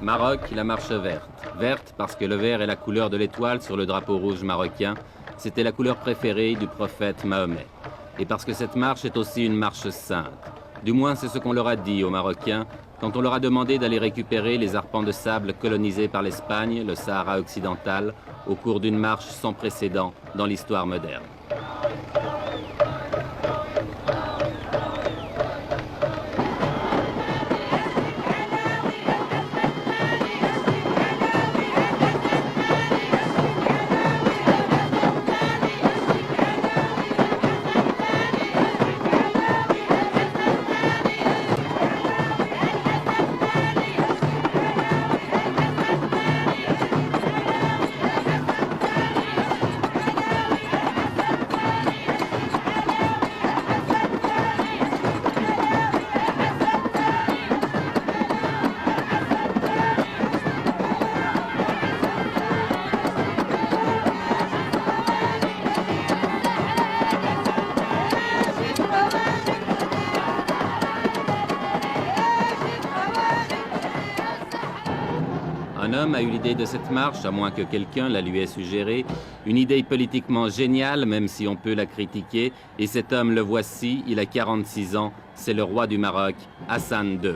Maroc, la marche verte. Verte parce que le vert est la couleur de l'étoile sur le drapeau rouge marocain. C'était la couleur préférée du prophète Mahomet. Et parce que cette marche est aussi une marche sainte. Du moins, c'est ce qu'on leur a dit aux Marocains quand on leur a demandé d'aller récupérer les arpents de sable colonisés par l'Espagne, le Sahara occidental, au cours d'une marche sans précédent dans l'histoire moderne. Un homme a eu l'idée de cette marche, à moins que quelqu'un la lui ait suggérée, une idée politiquement géniale, même si on peut la critiquer, et cet homme, le voici, il a 46 ans, c'est le roi du Maroc, Hassan II.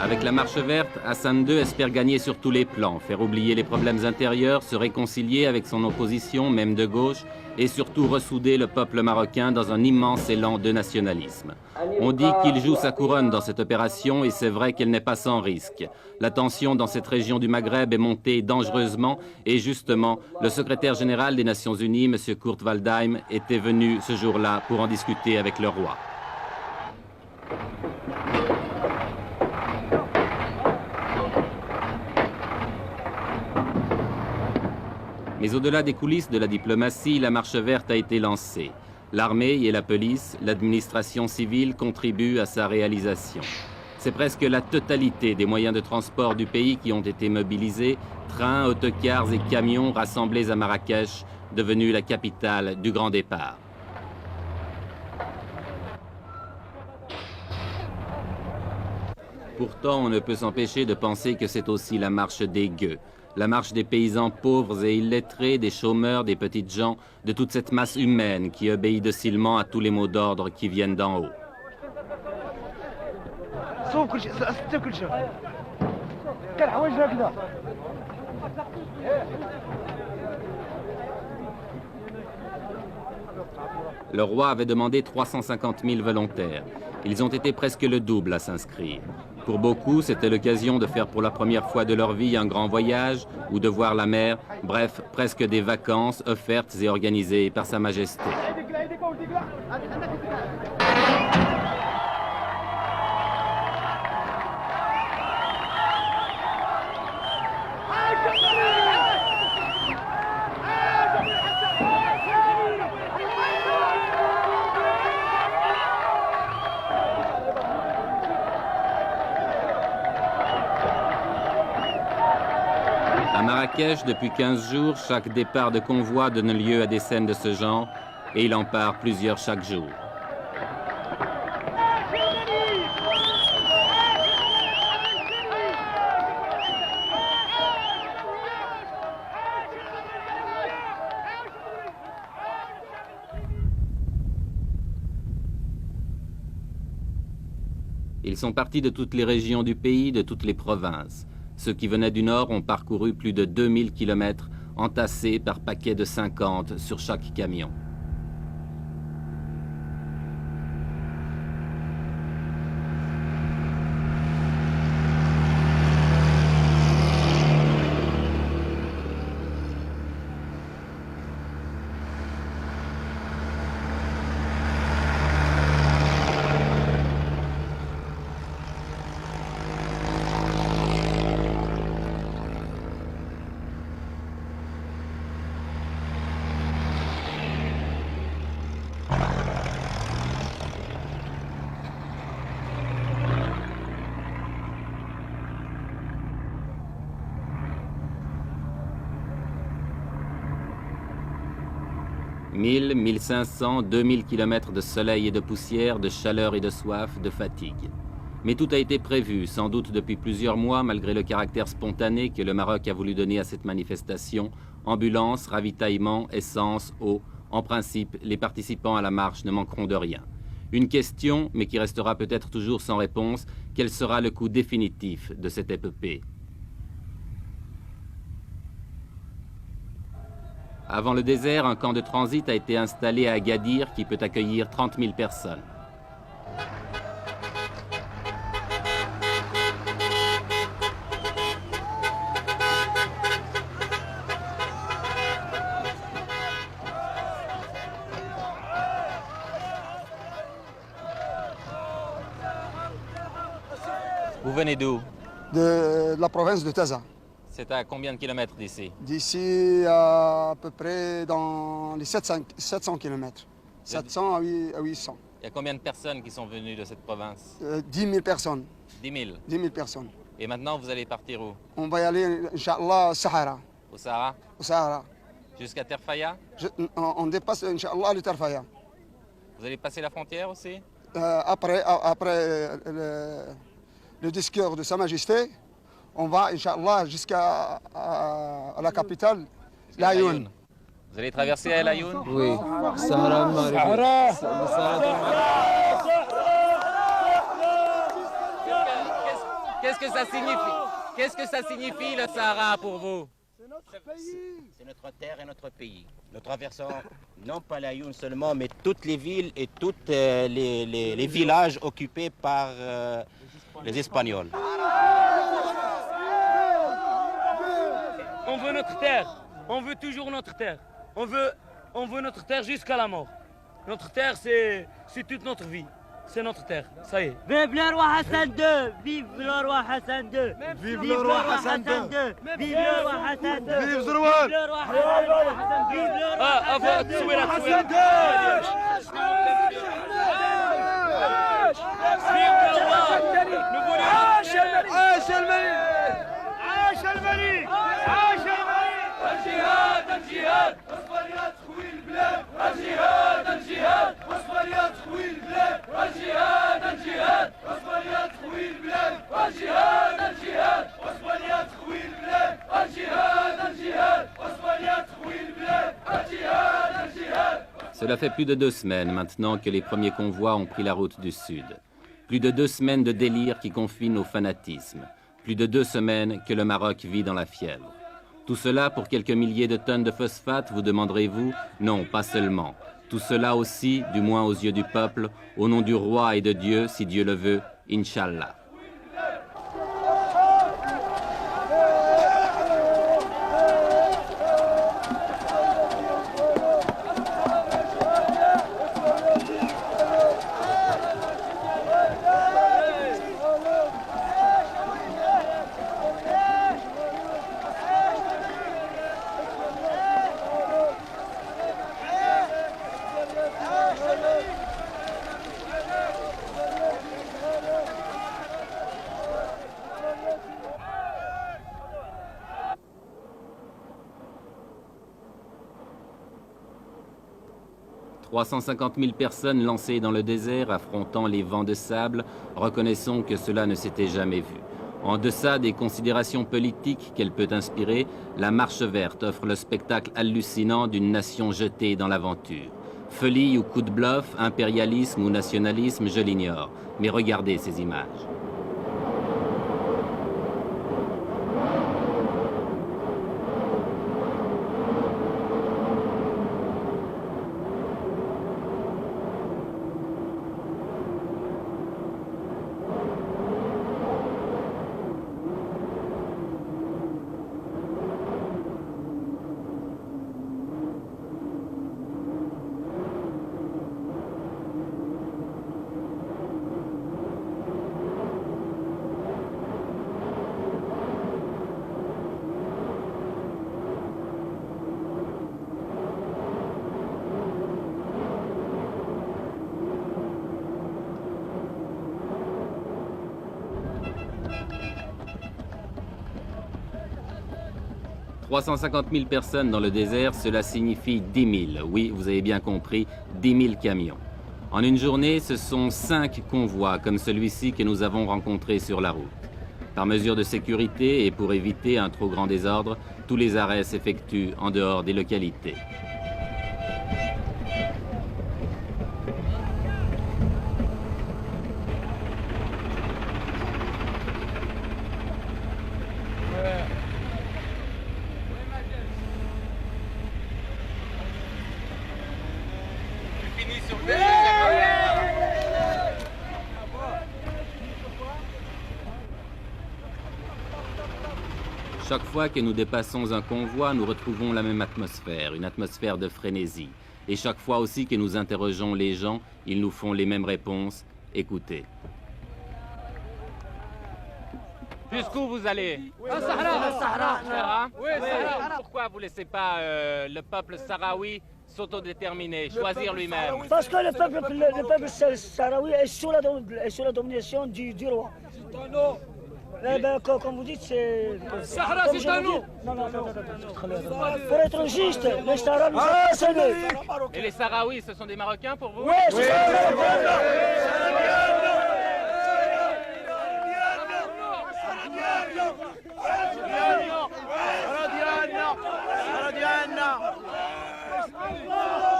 Avec la marche verte, Hassan II espère gagner sur tous les plans, faire oublier les problèmes intérieurs, se réconcilier avec son opposition, même de gauche, et surtout ressouder le peuple marocain dans un immense élan de nationalisme. On dit qu'il joue sa couronne dans cette opération et c'est vrai qu'elle n'est pas sans risque. La tension dans cette région du Maghreb est montée dangereusement et justement, le secrétaire général des Nations Unies, M. Kurt Waldheim, était venu ce jour-là pour en discuter avec le roi. Mais au-delà des coulisses de la diplomatie, la marche verte a été lancée. L'armée et la police, l'administration civile contribuent à sa réalisation. C'est presque la totalité des moyens de transport du pays qui ont été mobilisés, trains, autocars et camions rassemblés à Marrakech, devenue la capitale du grand départ. Pourtant, on ne peut s'empêcher de penser que c'est aussi la marche des gueux. La marche des paysans pauvres et illettrés, des chômeurs, des petites gens, de toute cette masse humaine qui obéit docilement à tous les mots d'ordre qui viennent d'en haut. Le roi avait demandé 350 000 volontaires. Ils ont été presque le double à s'inscrire. Pour beaucoup, c'était l'occasion de faire pour la première fois de leur vie un grand voyage ou de voir la mer, bref, presque des vacances offertes et organisées par Sa Majesté. À Marrakech, depuis 15 jours, chaque départ de convoi donne lieu à des scènes de ce genre, et il en part plusieurs chaque jour. Ils sont partis de toutes les régions du pays, de toutes les provinces. Ceux qui venaient du nord ont parcouru plus de 2000 kilomètres, entassés par paquets de 50 sur chaque camion. 1000, 1500, 2000 kilomètres de soleil et de poussière, de chaleur et de soif, de fatigue. Mais tout a été prévu, sans doute depuis plusieurs mois, malgré le caractère spontané que le Maroc a voulu donner à cette manifestation. Ambulance, ravitaillement, essence, eau. En principe, les participants à la marche ne manqueront de rien. Une question, mais qui restera peut-être toujours sans réponse, quel sera le coût définitif de cette épopée? Avant le désert, un camp de transit a été installé à Agadir qui peut accueillir 30 000 personnes. Vous venez d'où? De la province de Taza. C'est à combien de kilomètres d'ici? D'ici à peu près dans les 700 km. 700 à 800. Il y a combien de personnes qui sont venues de cette province? 10 000 personnes. 10 000. 10 000 personnes. Et maintenant, vous allez partir où? On va y aller, Inch'Allah, au Sahara. Au Sahara? Au Sahara. Jusqu'à Terfaya? On dépasse, Inch'Allah, le Terfaya. Vous allez passer la frontière aussi? Après le discours de Sa Majesté, on va, Inch'Allah, jusqu'à la capitale, Laayoune. Vous allez traverser Laayoune? Oui. Sahara Maghreb. Qu'est-ce que ça signifie? Qu'est-ce que ça signifie le Sahara pour vous? C'est notre terre et notre pays. Nous traversons non pas Laayoune seulement, mais toutes les villes et tous les villages occupés par les Espagnols. On veut notre terre, on veut toujours notre terre. On veut notre terre jusqu'à la mort. Notre terre, c'est toute notre vie. C'est notre terre, ça y est. Vive le roi Hassan II! Vive le roi Hassan II! Vive le roi Hassan II! Vive le roi Hassan II! Vive le roi! Vive le roi Hassan II! Vive le roi Hassan Cela fait plus de 2 semaines maintenant que les premiers convois ont pris la route du Sud. Plus de 2 semaines de délire qui confine au fanatisme. Plus de 2 semaines que le Maroc vit dans la fièvre. Tout cela pour quelques milliers de tonnes de phosphate, vous demanderez-vous? Non, pas seulement. Tout cela aussi, du moins aux yeux du peuple, au nom du roi et de Dieu, si Dieu le veut, Inch'Allah. « 350 000 personnes lancées dans le désert, affrontant les vents de sable, reconnaissons que cela ne s'était jamais vu. En deçà des considérations politiques qu'elle peut inspirer, la Marche verte offre le spectacle hallucinant d'une nation jetée dans l'aventure. Folie ou coup de bluff, impérialisme ou nationalisme, je l'ignore. Mais regardez ces images. 350 000 personnes dans le désert, cela signifie 10 000. Oui, vous avez bien compris, 10 000 camions. En une journée, ce sont 5 convois comme celui-ci que nous avons rencontré sur la route. Par mesure de sécurité et pour éviter un trop grand désordre, tous les arrêts s'effectuent en dehors des localités. Chaque fois que nous dépassons un convoi, nous retrouvons la même atmosphère, une atmosphère de frénésie. Et chaque fois aussi que nous interrogeons les gens, ils nous font les mêmes réponses. Écoutez. Jusqu'où vous allez? Au Sahara. Oui, Sahara. Pourquoi vous ne laissez pas le peuple sahraoui s'autodéterminer, choisir lui-même? Parce que le peuple sahraoui est sous la domination du roi. Eh ben, comme vous dites, c'est... Sahara, c'est à nous. Non. Pour être juste, les Sahara nous ont cédé. Et les Sahraouis, ce sont des Marocains pour vous? Oui, c'est ça.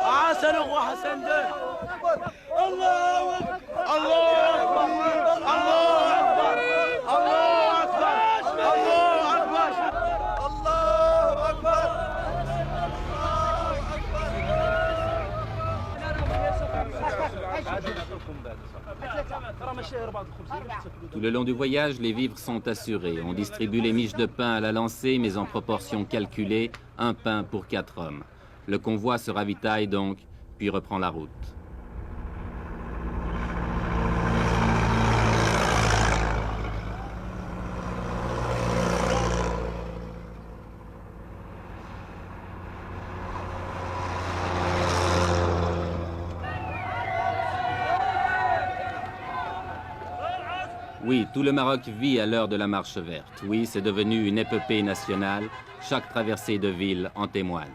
حسن هو حسن ده الله Tout le long du voyage, les vivres sont assurés. On distribue les miches de pain à la lancée, mais en proportion calculée, un pain pour 4 hommes. Le convoi se ravitaille donc, puis reprend la route. Oui, tout le Maroc vit à l'heure de la marche verte. Oui, c'est devenu une épopée nationale. Chaque traversée de ville en témoigne.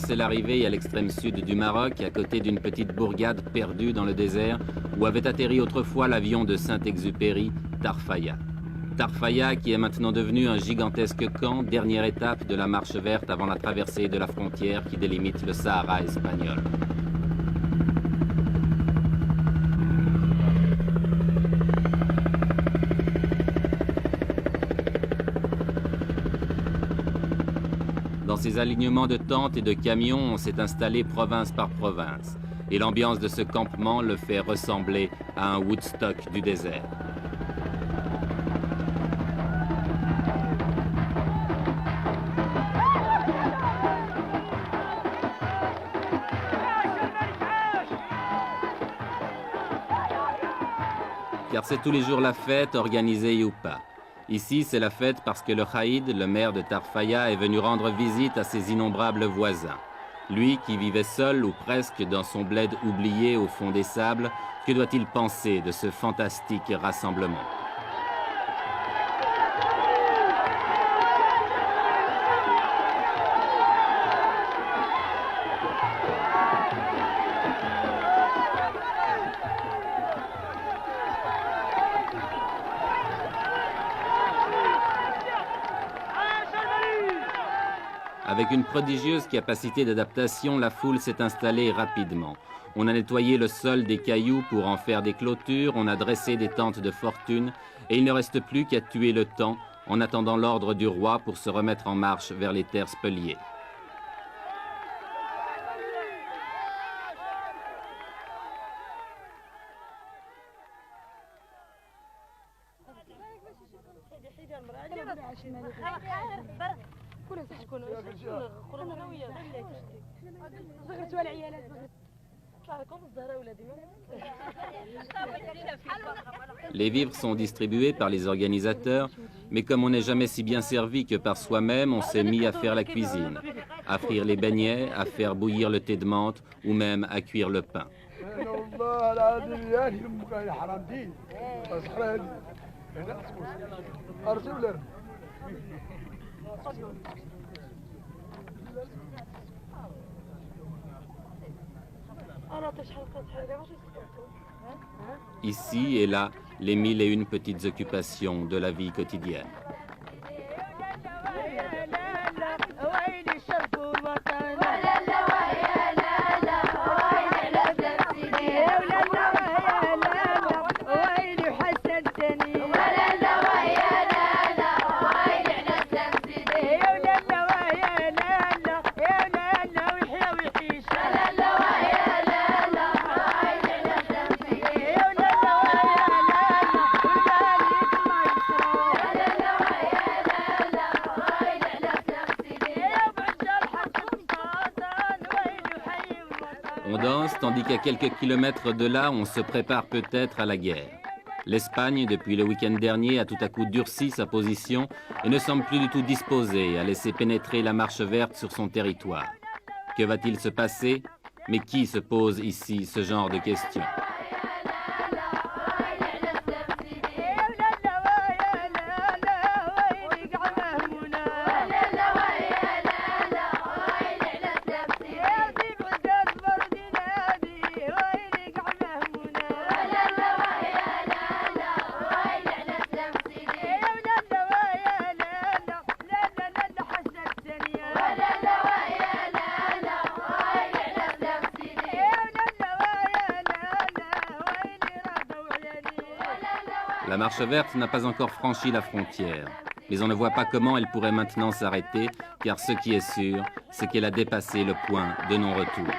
C'est l'arrivée à l'extrême sud du Maroc, à côté d'une petite bourgade perdue dans le désert, où avait atterri autrefois l'avion de Saint-Exupéry, Tarfaya. Tarfaya qui est maintenant devenu un gigantesque camp, dernière étape de la marche verte avant la traversée de la frontière qui délimite le Sahara espagnol. Dans ces alignements de tentes et de camions, on s'est installé province par province. Et l'ambiance de ce campement le fait ressembler à un Woodstock du désert. Car c'est tous les jours la fête, organisée ou pas. Ici, c'est la fête parce que le Khaïd, le maire de Tarfaya, est venu rendre visite à ses innombrables voisins. Lui, qui vivait seul ou presque dans son bled oublié au fond des sables, que doit-il penser de ce fantastique rassemblement ? Avec une prodigieuse capacité d'adaptation, la foule s'est installée rapidement. On a nettoyé le sol des cailloux pour en faire des clôtures, on a dressé des tentes de fortune, et il ne reste plus qu'à tuer le temps en attendant l'ordre du roi pour se remettre en marche vers les terres spoliées. Les vivres sont distribués par les organisateurs, mais comme on n'est jamais si bien servi que par soi-même, on s'est mis à faire la cuisine, à frire les beignets, à faire bouillir le thé de menthe ou même à cuire le pain. Ici et là, les 1001 petites occupations de la vie quotidienne. On danse, tandis qu'à quelques kilomètres de là, on se prépare peut-être à la guerre. L'Espagne, depuis le week-end dernier, a tout à coup durci sa position et ne semble plus du tout disposée à laisser pénétrer la marche verte sur son territoire. Que va-t-il se passer? Mais qui se pose ici ce genre de questions? La marche verte n'a pas encore franchi la frontière, mais on ne voit pas comment elle pourrait maintenant s'arrêter, car ce qui est sûr, c'est qu'elle a dépassé le point de non-retour.